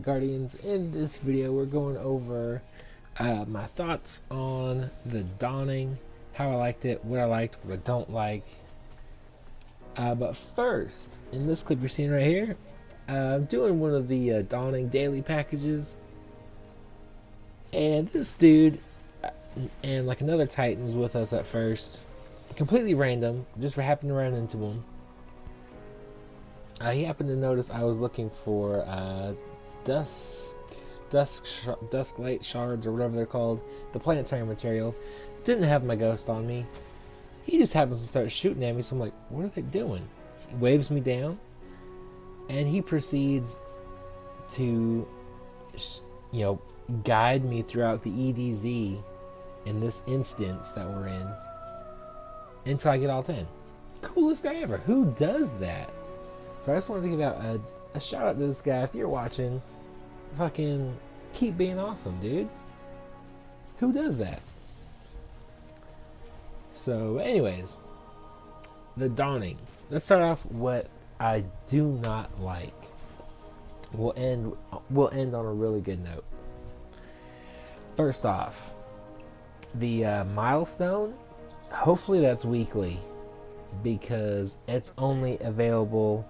Guardians. In this video we're going over my thoughts on the Dawning, how I liked it, what I liked, what I don't like. But first, in this clip you're seeing right here, I'm doing one of the Dawning daily packages, and this dude and like another Titan was with us at first, completely random, just happened to run into him. He happened to notice I was looking for dusk light shards or whatever they're called, the planetary material. Didn't have my ghost on me. He just happens to start shooting at me, so I'm like, what are they doing? He waves me down, and he proceeds to, guide me throughout the EDZ in this instance that we're in until I get all 10. Coolest guy ever. Who does that? So I just wanted to give out a shout out to this guy. If you're watching, fucking keep being awesome, dude. Who does that? So anyways, the Dawning. Let's start off what I do not like. We'll end on a really good note. First off, the milestone, hopefully that's weekly, because it's only available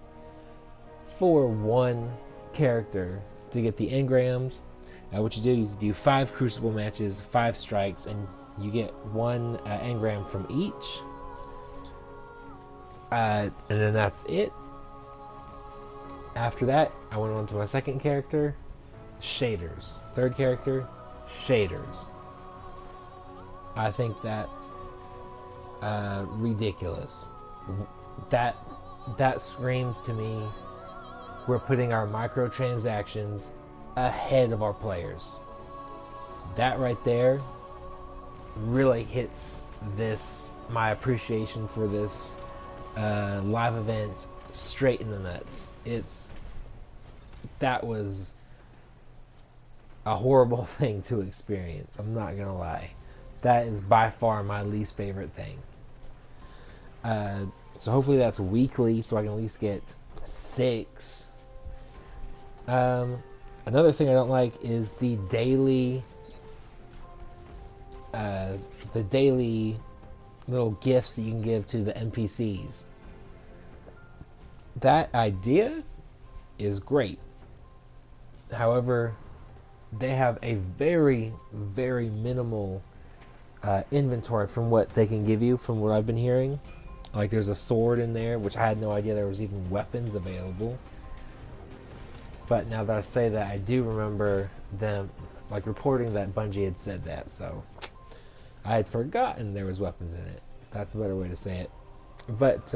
for one character to get the engrams. What you do is do 5 crucible matches, 5 strikes, and you get 1 engram from each, and then that's it. After that, I went on to my second character, shaders. Third character, shaders. I think that's ridiculous. That screams to me we're putting our microtransactions ahead of our players. That right there really hits my appreciation for this live event straight in the nuts. That was a horrible thing to experience. I'm not gonna lie. That is by far my least favorite thing. So hopefully that's weekly, so I can at least get 6. Another thing I don't like is the daily little gifts that you can give to the NPCs. That idea is great. However, they have a very, very minimal inventory from what they can give you, from what I've been hearing. Like, there's a sword in there, which I had no idea there was even weapons available. But now that I say that, I do remember them like reporting that Bungie had said that, so I had forgotten there was weapons in it. That's a better way to say it. But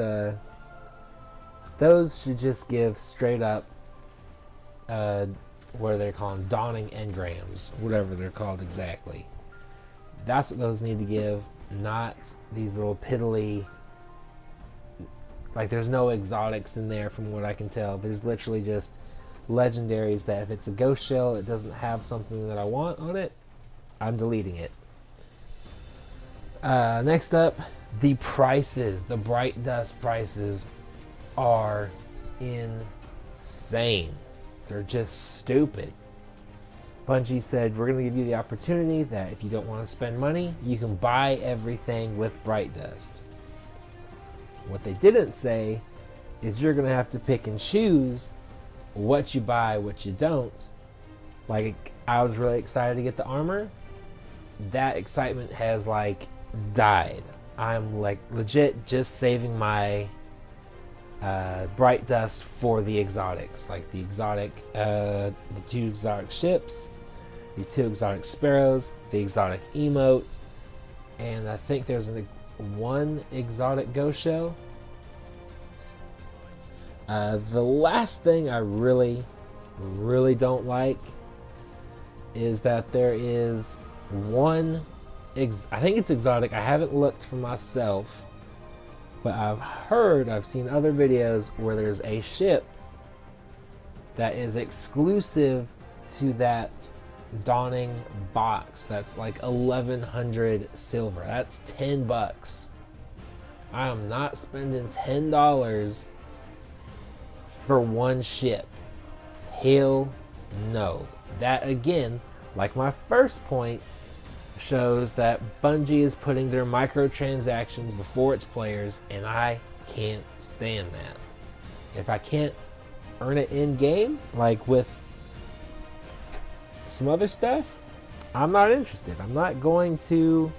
those should just give straight up what they're calling Dawning engrams, whatever they're called exactly. That's what those need to give, not these little piddly, like, there's no exotics in there from what I can tell. There's literally just legendaries that if it's a ghost shell, it doesn't have something that I want on it, I'm deleting it. Next up, the prices. The Bright Dust prices are insane. They're just stupid. Bungie said, we're going to give you the opportunity that if you don't want to spend money, you can buy everything with Bright Dust. What they didn't say is you're going to have to pick and choose what you buy, what you don't. Like, I was really excited to get the armor. That excitement has like died. I'm like legit just saving my Bright Dust for the exotics, like the 2 exotic ships, the 2 exotic sparrows, the exotic emote, and I think there's 1 exotic ghost shell. The last thing I really, really don't like is that there is 1 I think it's exotic. I haven't looked for myself, but I've seen other videos where there's a ship that is exclusive to that Dawning box. That's like 1100 silver. That's $10. I am not spending $10 for 1 ship. Hell No. That again, like my first point, shows that Bungie is putting their microtransactions before its players, and I can't stand that. If I can't earn it in game, like with some other stuff, I'm not interested. I'm not going to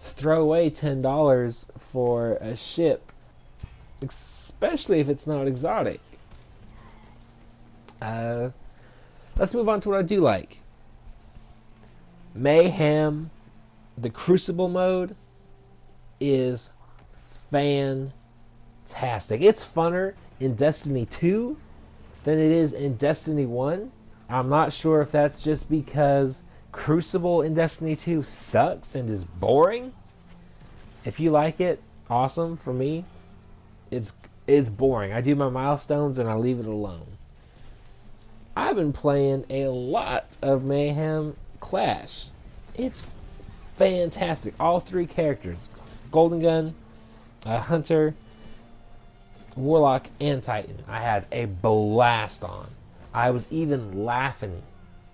throw away $10 for a ship, especially if it's not exotic. Let's move on to what I do like. Mayhem, the Crucible mode, is fantastic. It's funner in Destiny 2 than it is in Destiny 1. I'm not sure if that's just because Crucible in Destiny 2 sucks and is boring. If you like it, awesome. For me, it's boring. I do my milestones and I leave it alone. I've been playing a lot of Mayhem Clash. It's fantastic. All three characters, Golden Gun, Hunter, Warlock, and Titan, I had a blast on. I was even laughing.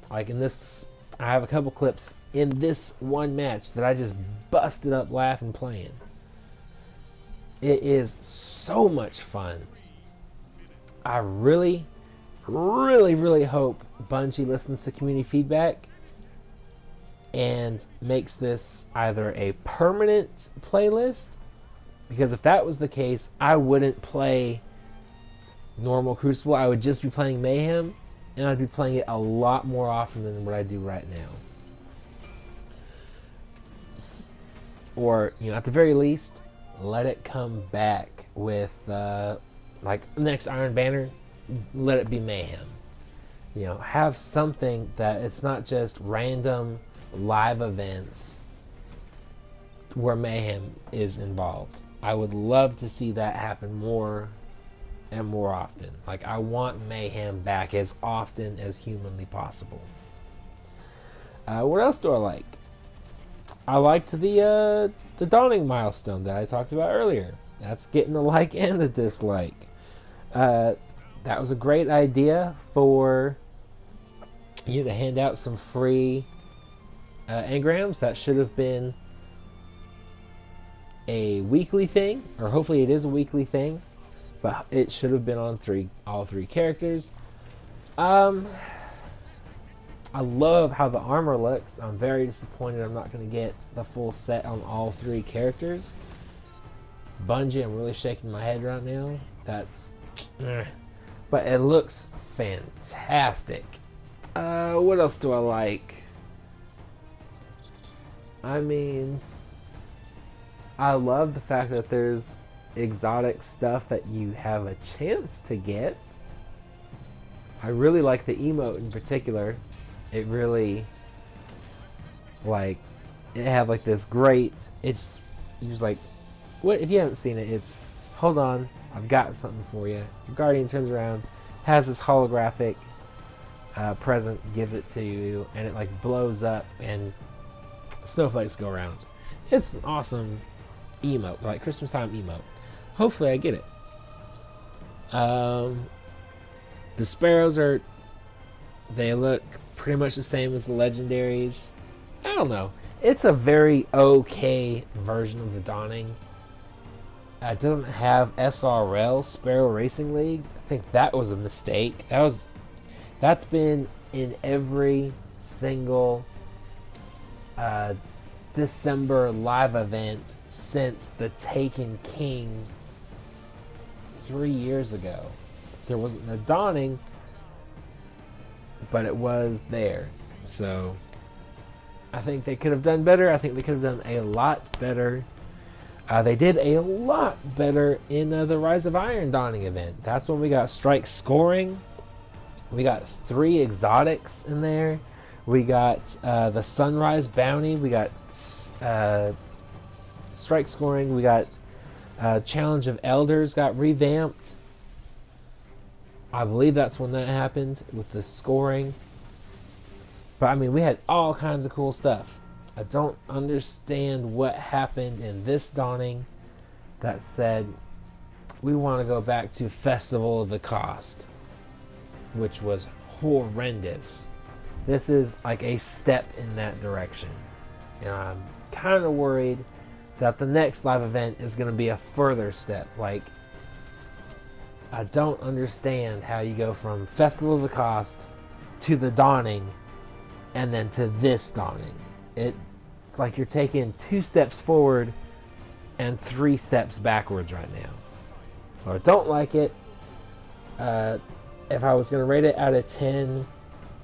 Like in this, I have a couple clips in this one match that I just busted up laughing playing. It is so much fun. I really hope Bungie listens to community feedback and makes this either a permanent playlist, because if that was the case, I wouldn't play normal Crucible. I would just be playing Mayhem, and I'd be playing it a lot more often than what I do right now. Or, at the very least, let it come back with, like, next Iron Banner, let it be Mayhem. Have something that it's not just random live events where Mayhem is involved. I would love to see that happen more and more often. Like, I want Mayhem back as often as humanly possible. What else do I like? I liked the Dawning milestone that I talked about earlier. That's getting a like and a dislike. That was a great idea for you to hand out some free engrams. That should have been a weekly thing, or hopefully it is a weekly thing, but it should have been on all three characters. I love how the armor looks. I'm very disappointed I'm not going to get the full set on all three characters. Bungie, I'm really shaking my head right now. But it looks fantastic. What else do I like? I mean, I love the fact that there's exotic stuff that you have a chance to get. I really like the emote in particular. It really, it had like this great, it's just like, what if you haven't seen it, it's, hold on, I've got something for you. Your Guardian turns around, has this holographic present, gives it to you, and it like blows up and snowflakes go around. It's an awesome emote, like Christmas time emote. Hopefully I get it. The sparrows they look pretty much the same as the legendaries. I don't know. It's a very okay version of the Dawning. It doesn't have SRL, Sparrow Racing League. I think that was a mistake. That's been in every single December live event since the Taken King 3 years ago. There wasn't a Dawning, but it was there. So I think they could have done better. I think they could have done a lot better. They did a lot better in the Rise of Iron Dawning event. That's when we got strike scoring. We got 3 exotics in there. We got the Sunrise Bounty. We got strike scoring. We got Challenge of Elders got revamped. I believe that's when that happened with the scoring. But I mean, we had all kinds of cool stuff. I don't understand what happened in this Dawning that said we want to go back to Festival of the Cost, which was horrendous. This is like a step in that direction. And I'm kind of worried that the next live event is going to be a further step. Like, I don't understand how you go from Festival of the Cost to the Dawning and then to this Dawning. It's like you're taking 2 steps forward and 3 steps backwards right now. So I don't like it. If I was going to rate it out of 10,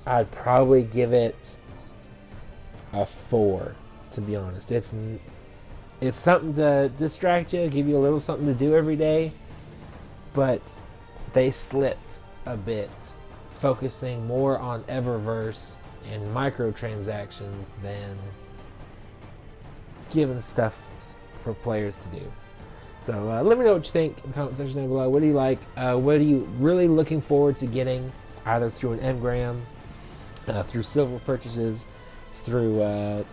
I'd probably give it a 4, to be honest. It's something to distract you, give you a little something to do every day, but they slipped a bit, focusing more on Eververse and microtransactions than giving stuff for players to do. So let me know what you think in the comment section down below. What do you like? What are you really looking forward to getting, either through an engram, through silver purchases, through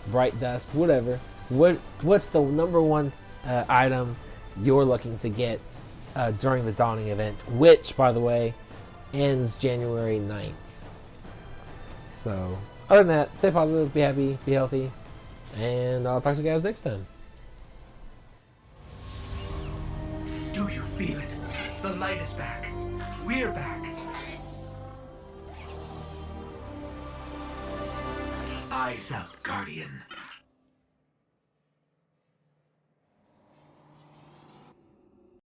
bright dust, whatever. What's the number one item you're looking to get during the Dawning event, which, by the way, ends January 9th. So, other than that, stay positive, be happy, be healthy, and I'll talk to you guys next time. Do you feel it? The light is back. We're back. Eyes out, Guardian.